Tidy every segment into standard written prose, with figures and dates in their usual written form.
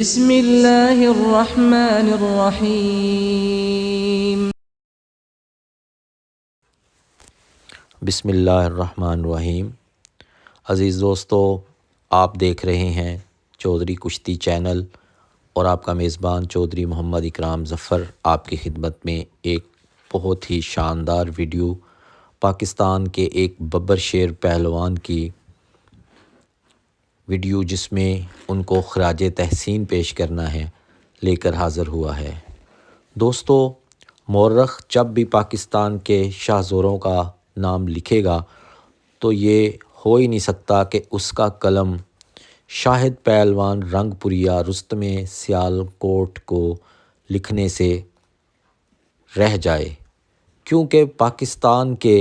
بسم اللہ الرحمن الرحیم۔ بسم اللہ الرحمن الرحیم۔ عزیز دوستو، آپ دیکھ رہے ہیں چودھری کشتی چینل اور آپ کا میزبان چودھری محمد اکرام ظفر آپ کی خدمت میں ایک بہت ہی شاندار ویڈیو پاکستان کے ایک ببر شیر پہلوان کی ویڈیو جس میں ان کو خراج تحسین پیش کرنا ہے لے کر حاضر ہوا ہے۔ دوستو، مورخ جب بھی پاکستان کے شاہ زوروں کا نام لکھے گا تو یہ ہو ہی نہیں سکتا کہ اس کا قلم شاہد پہلوان رنگ پوریا رستم سیالکوٹ کو لکھنے سے رہ جائے، کیونکہ پاکستان کے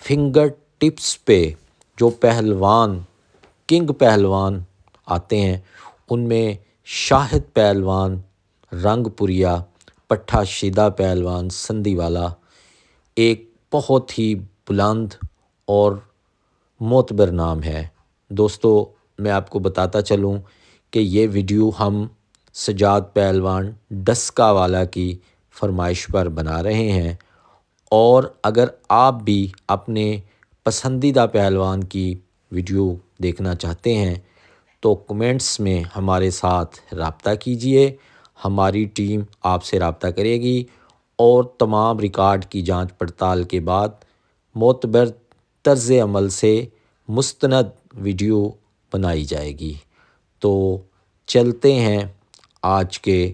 فنگر ٹپس پہ جو پہلوان کنگ پہلوان آتے ہیں ان میں شاہد پہلوان رنگ پوریا پٹھا شیدہ پہلوان سندھی والا ایک بہت ہی بلند اور معتبر نام ہے۔ دوستو، میں آپ کو بتاتا چلوں کہ یہ ویڈیو ہم سجاد پہلوان ڈسکا والا کی فرمائش پر بنا رہے ہیں، اور اگر آپ بھی اپنے پسندیدہ پہلوان کی ویڈیو دیکھنا چاہتے ہیں تو کمنٹس میں ہمارے ساتھ رابطہ کیجئے، ہماری ٹیم آپ سے رابطہ کرے گی اور تمام ریکارڈ کی جانچ پڑتال کے بعد معتبر طرز عمل سے مستند ویڈیو بنائی جائے گی۔ تو چلتے ہیں آج کے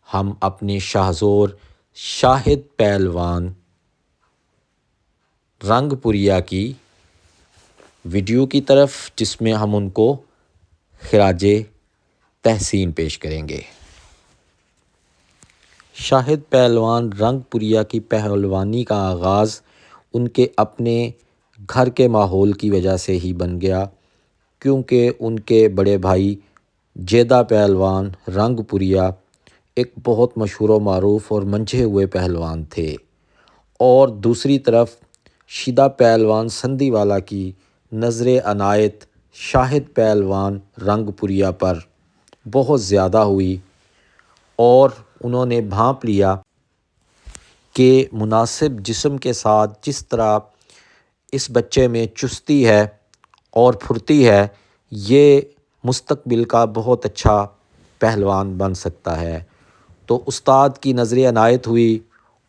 ہم اپنے شاہ زور شاہد پہلوان رنگ پوریا کی ویڈیو کی طرف، جس میں ہم ان کو خراج تحسین پیش کریں گے۔ شاہد پہلوان رنگ پوریا کی پہلوانی کا آغاز ان کے اپنے گھر کے ماحول کی وجہ سے ہی بن گیا، کیونکہ ان کے بڑے بھائی جیدہ پہلوان رنگ پوریا ایک بہت مشہور و معروف اور منجھے ہوئے پہلوان تھے، اور دوسری طرف شیدہ پہلوان سندھی والا کی نظر عنایت شاہد پہلوان رنگ پوریا پر بہت زیادہ ہوئی، اور انہوں نے بھانپ لیا کہ مناسب جسم کے ساتھ جس طرح اس بچے میں چستی ہے اور پھرتی ہے، یہ مستقبل کا بہت اچھا پہلوان بن سکتا ہے۔ تو استاد کی نظر عنایت ہوئی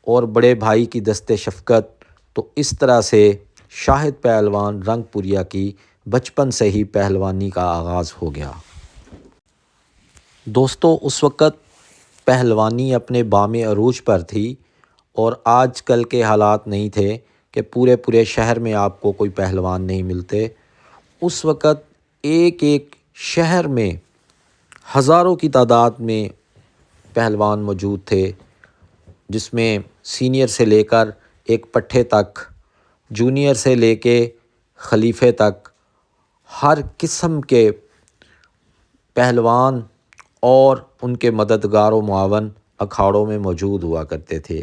اور بڑے بھائی کی دست شفقت، تو اس طرح سے شاہد پہلوان رنگ پوریا کی بچپن سے ہی پہلوانی کا آغاز ہو گیا۔ دوستو، اس وقت پہلوانی اپنے بام عروج پر تھی، اور آج کل کے حالات نہیں تھے کہ پورے شہر میں آپ کو کوئی پہلوان نہیں ملتے۔ اس وقت ایک ایک شہر میں ہزاروں کی تعداد میں پہلوان موجود تھے، جس میں سینئر سے لے کر ایک پٹھے تک، جونیئر سے لے کے خلیفے تک، ہر قسم کے پہلوان اور ان کے مددگار و معاون اکھاڑوں میں موجود ہوا کرتے تھے۔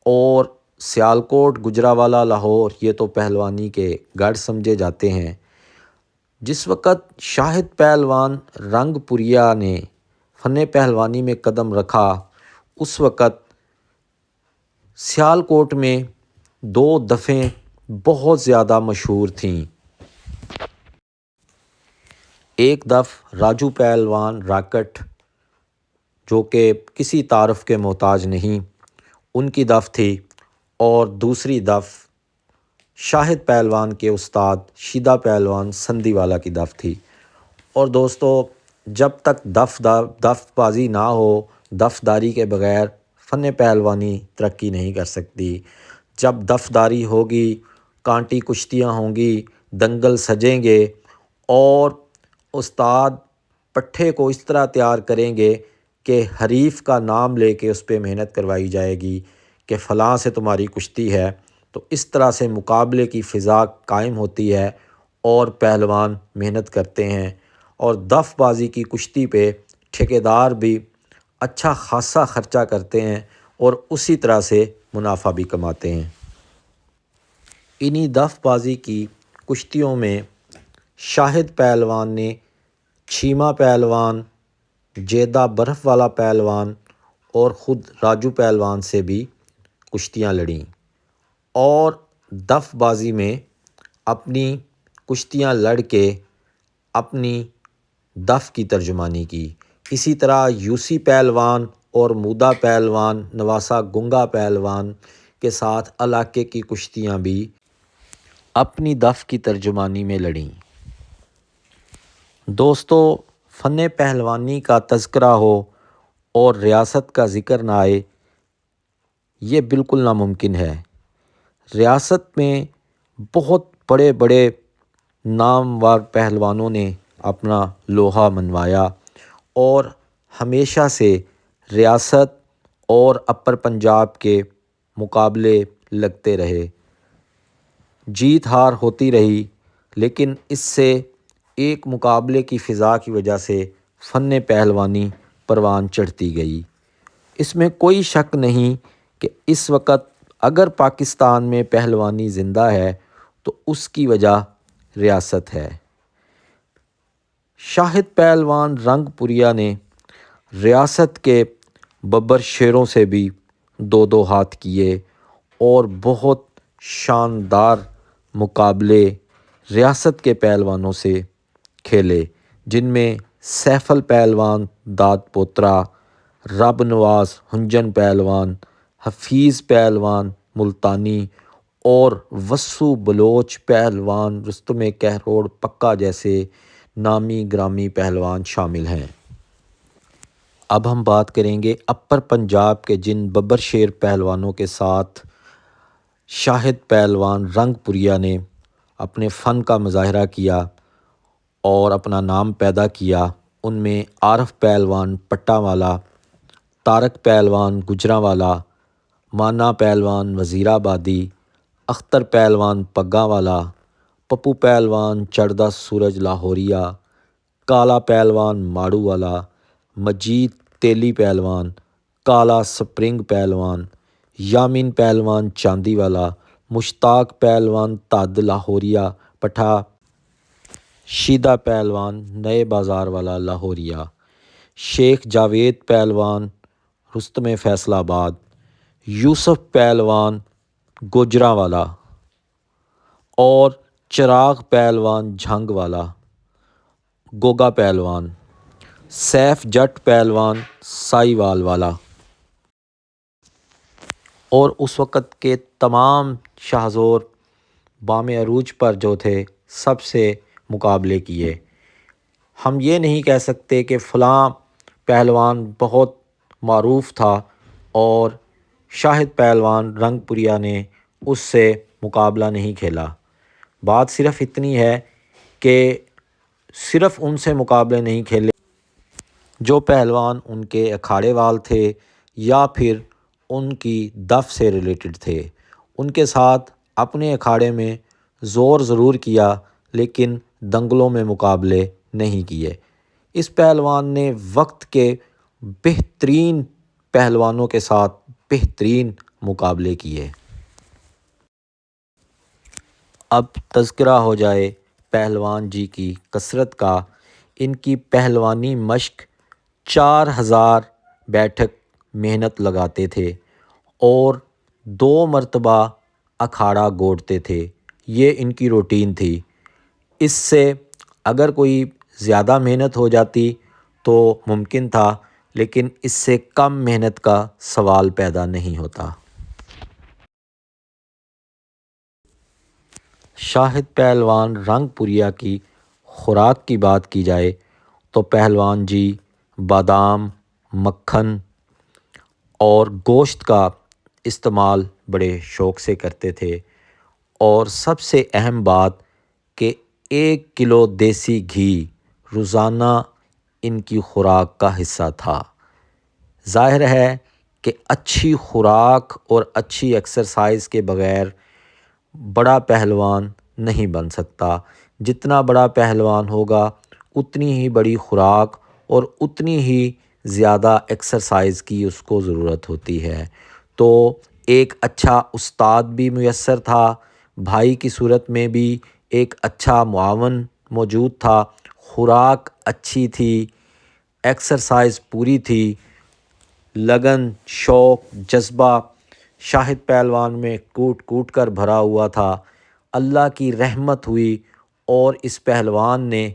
اور سیالکوٹ، گجرانوالہ، لاہور یہ تو پہلوانی کے گڑھ سمجھے جاتے ہیں۔ جس وقت شاہد پہلوان رنگ پوریا نے فن پہلوانی میں قدم رکھا، اس وقت سیالکوٹ میں دو دفیں بہت زیادہ مشہور تھیں۔ ایک دف راجو پہلوان راکٹ، جو کہ کسی تعارف کے محتاج نہیں، ان کی دف تھی، اور دوسری دف شاہد پہلوان کے استاد شیدہ پہلوان سندھی والا کی دف تھی۔ اور دوستو، جب تک دف بازی نہ ہو، دف داری کے بغیر فن پہلوانی ترقی نہیں کر سکتی۔ جب دف داری ہوگی، کانٹی کشتیاں ہوں گی، دنگل سجیں گے، اور استاد پٹھے کو اس طرح تیار کریں گے کہ حریف کا نام لے کے اس پہ محنت کروائی جائے گی کہ فلاں سے تمہاری کشتی ہے، تو اس طرح سے مقابلے کی فضا قائم ہوتی ہے اور پہلوان محنت کرتے ہیں، اور دف بازی کی کشتی پہ ٹھیکیدار بھی اچھا خاصا خرچہ کرتے ہیں اور اسی طرح سے منافع بھی کماتے ہیں۔ انہی دف بازی کی کشتیوں میں شاہد پہلوان نے چھیما پہلوان، جیدہ برف والا پہلوان اور خود راجو پہلوان سے بھی کشتیاں لڑیں اور دف بازی میں اپنی کشتیاں لڑ کے اپنی دف کی ترجمانی کی۔ اسی طرح یوسی پہلوان اور مودا پہلوان نواسا گنگا پہلوان کے ساتھ علاقے کی کشتیاں بھی اپنی دف کی ترجمانی میں لڑیں۔ دوستو، فن پہلوانی کا تذکرہ ہو اور ریاست کا ذکر نہ آئے، یہ بالکل ناممکن ہے۔ ریاست میں بہت بڑے بڑے نامور پہلوانوں نے اپنا لوہا منوایا اور ہمیشہ سے ریاست اور اپر پنجاب کے مقابلے لگتے رہے۔ جیت ہار ہوتی رہی، لیکن اس سے ایک مقابلے کی فضا کی وجہ سے فن پہلوانی پروان چڑھتی گئی۔ اس میں کوئی شک نہیں کہ اس وقت اگر پاکستان میں پہلوانی زندہ ہے تو اس کی وجہ ریاست ہے۔ شاہد پہلوان رنگ پوریا نے ریاست کے ببر شیروں سے بھی دو دو ہاتھ کیے اور بہت شاندار مقابلے ریاست کے پہلوانوں سے کھیلے، جن میں سیفل پہلوان داد پوترا، رب نواز ہنجن پہلوان، حفیظ پہلوان ملتانی اور وسو بلوچ پہلوان رستم کہروڑ پکا جیسے نامی گرامی پہلوان شامل ہیں۔ اب ہم بات کریں گے اپر پنجاب کے جن ببر شیر پہلوانوں کے ساتھ شاہد پہلوان رنگ پوریا نے اپنے فن کا مظاہرہ کیا اور اپنا نام پیدا کیا۔ ان میں عارف پہلوان پٹا والا، طارق پہلوان گجرانوالا، مانا پہلوان وزیر آبادی، اختر پہلوان پگا والا، پپو پہلوان چڑھدا سورج لاہوریا، کالا پہلوان ماڑو والا، مجید تیلی پہلوان، کالا سپرنگ پہلوان، یامین پہلوان چاندی والا، مشتاق پہلوان تد لاہوریا پٹھا، شیدہ پہلوان نئے بازار والا لاہوریا، شیخ جاوید پہلوان رستم فیصل آباد، یوسف پہلوان گوجرانوالا اور چراغ پہلوان جھنگ والا، گوگا پہلوان، سیف جٹ پہلوان سائیوال والا اور اس وقت کے تمام شاہزور بام عروج پر جو تھے سب سے مقابلے کیے۔ ہم یہ نہیں کہہ سکتے کہ فلاں پہلوان بہت معروف تھا اور شاہد پہلوان رنگ پوریا نے اس سے مقابلہ نہیں کھیلا۔ بات صرف اتنی ہے کہ صرف ان سے مقابلے نہیں کھیلے جو پہلوان ان کے اکھاڑے وال تھے یا پھر ان کی دف سے ریلیٹڈ تھے۔ ان کے ساتھ اپنے اکھاڑے میں زور ضرور کیا لیکن دنگلوں میں مقابلے نہیں کیے۔ اس پہلوان نے وقت کے بہترین پہلوانوں کے ساتھ بہترین مقابلے کیے۔ اب تذکرہ ہو جائے پہلوان جی کی کثرت کا۔ ان کی پہلوانی مشق 4000 بیٹھک محنت لگاتے تھے اور 2 مرتبہ اکھاڑا گوڑتے تھے، یہ ان کی روٹین تھی۔ اس سے اگر کوئی زیادہ محنت ہو جاتی تو ممکن تھا، لیکن اس سے کم محنت کا سوال پیدا نہیں ہوتا۔ شاہد پہلوان رنگ پوریا کی خوراک کی بات کی جائے تو پہلوان جی بادام، مکھن اور گوشت کا استعمال بڑے شوق سے کرتے تھے، اور سب سے اہم بات کہ 1 کلو دیسی گھی روزانہ ان کی خوراک کا حصہ تھا۔ ظاہر ہے کہ اچھی خوراک اور اچھی ایکسرسائز کے بغیر بڑا پہلوان نہیں بن سکتا۔ جتنا بڑا پہلوان ہوگا اتنی ہی بڑی خوراک اور اتنی ہی زیادہ ایکسرسائز کی اس کو ضرورت ہوتی ہے۔ تو ایک اچھا استاد بھی میسر تھا، بھائی کی صورت میں بھی ایک اچھا معاون موجود تھا، خوراک اچھی تھی، ایکسرسائز پوری تھی، لگن، شوق، جذبہ شاہد پہلوان میں کوٹ کوٹ کر بھرا ہوا تھا۔ اللہ کی رحمت ہوئی اور اس پہلوان نے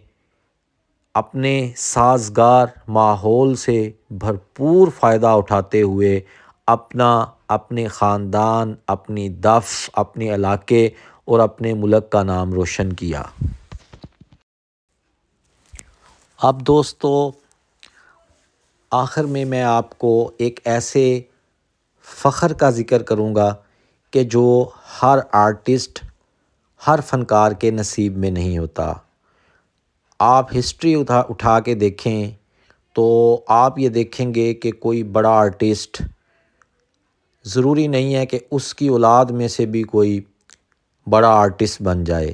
اپنے سازگار ماحول سے بھرپور فائدہ اٹھاتے ہوئے اپنے خاندان، اپنی دف، اپنے علاقے اور اپنے ملک کا نام روشن کیا۔ اب دوستو، آخر میں آپ کو ایک ایسے فخر کا ذکر کروں گا کہ جو ہر آرٹسٹ، ہر فنکار کے نصیب میں نہیں ہوتا۔ آپ ہسٹری اٹھا کے دیکھیں تو آپ یہ دیکھیں گے کہ کوئی بڑا آرٹسٹ ضروری نہیں ہے کہ اس کی اولاد میں سے بھی کوئی بڑا آرٹسٹ بن جائے۔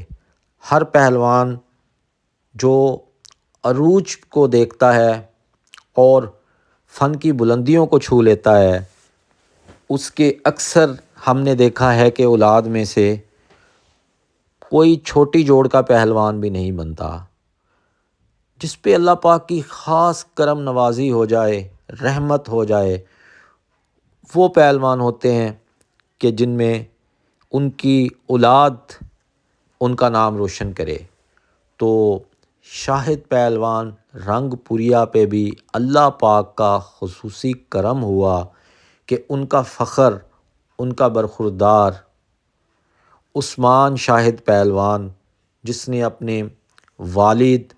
ہر پہلوان جو عروج کو دیکھتا ہے اور فن کی بلندیوں کو چھو لیتا ہے، اس کے اکثر ہم نے دیکھا ہے کہ اولاد میں سے کوئی چھوٹی جوڑ کا پہلوان بھی نہیں بنتا۔ جس پہ اللہ پاک کی خاص کرم نوازی ہو جائے، رحمت ہو جائے، وہ پہلوان ہوتے ہیں کہ جن میں ان کی اولاد ان کا نام روشن کرے۔ تو شاہد پہلوان رنگ پوریا پہ بھی اللہ پاک کا خصوصی کرم ہوا کہ ان کا فخر، ان کا برخوردار عثمان شاہد پہلوان، جس نے اپنے والد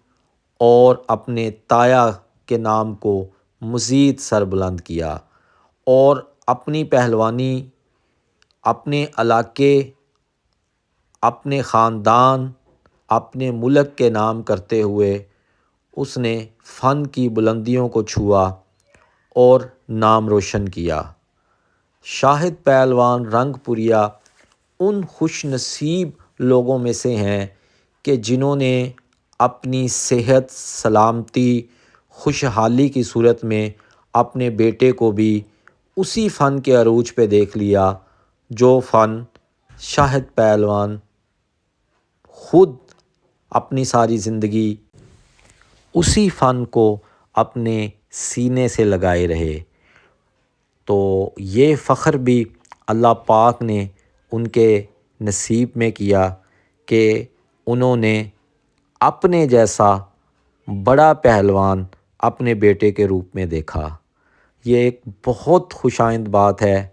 اور اپنے تایا کے نام کو مزید سربلند کیا اور اپنی پہلوانی اپنے علاقے، اپنے خاندان، اپنے ملک کے نام کرتے ہوئے اس نے فن کی بلندیوں کو چھوا اور نام روشن کیا۔ شاہد پہلوان رنگ پوریا ان خوش نصیب لوگوں میں سے ہیں کہ جنہوں نے اپنی صحت، سلامتی، خوشحالی کی صورت میں اپنے بیٹے کو بھی اسی فن کے عروج پہ دیکھ لیا جو فن شاہد پہلوان خود اپنی ساری زندگی اسی فن کو اپنے سینے سے لگائے رہے۔ تو یہ فخر بھی اللہ پاک نے ان کے نصیب میں کیا کہ انہوں نے اپنے جیسا بڑا پہلوان اپنے بیٹے کے روپ میں دیکھا۔ یہ ایک بہت خوش آئند بات ہے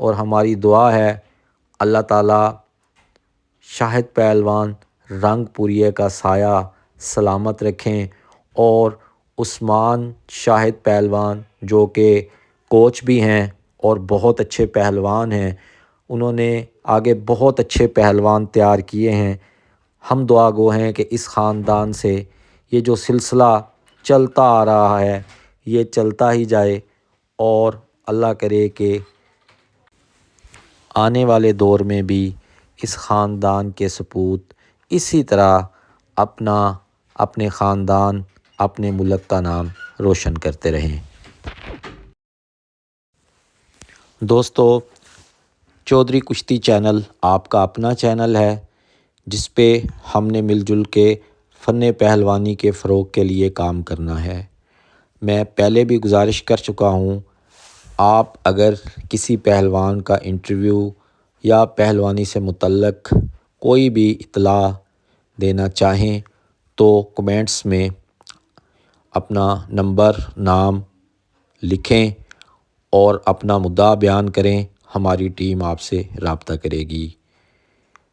اور ہماری دعا ہے اللہ تعالیٰ شاہد پہلوان رنگ پوریے کا سایہ سلامت رکھیں اور عثمان شاہد پہلوان جو کہ کوچ بھی ہیں اور بہت اچھے پہلوان ہیں، انہوں نے آگے بہت اچھے پہلوان تیار کیے ہیں۔ ہم دعا گو ہیں کہ اس خاندان سے یہ جو سلسلہ چلتا آ رہا ہے یہ چلتا ہی جائے اور اللہ کرے کہ آنے والے دور میں بھی اس خاندان کے سپوت اسی طرح اپنے خاندان، اپنے ملک کا نام روشن کرتے رہیں۔ دوستو، چودھری کشتی چینل آپ کا اپنا چینل ہے جس پہ ہم نے مل جل کے فن پہلوانی کے فروغ کے لیے کام کرنا ہے۔ میں پہلے بھی گزارش کر چکا ہوں، آپ اگر کسی پہلوان کا انٹرویو یا پہلوانی سے متعلق کوئی بھی اطلاع دینا چاہیں تو کمنٹس میں اپنا نمبر، نام لکھیں اور اپنا مدعا بیان کریں، ہماری ٹیم آپ سے رابطہ کرے گی۔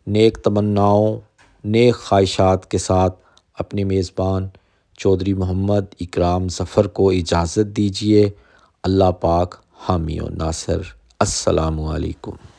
نیک تمناؤں، نیک خواہشات کے ساتھ اپنے میزبان چودھری محمد اکرام ظفر کو اجازت دیجیے۔ اللہ پاک حامی و ناصر۔ السلام علیکم۔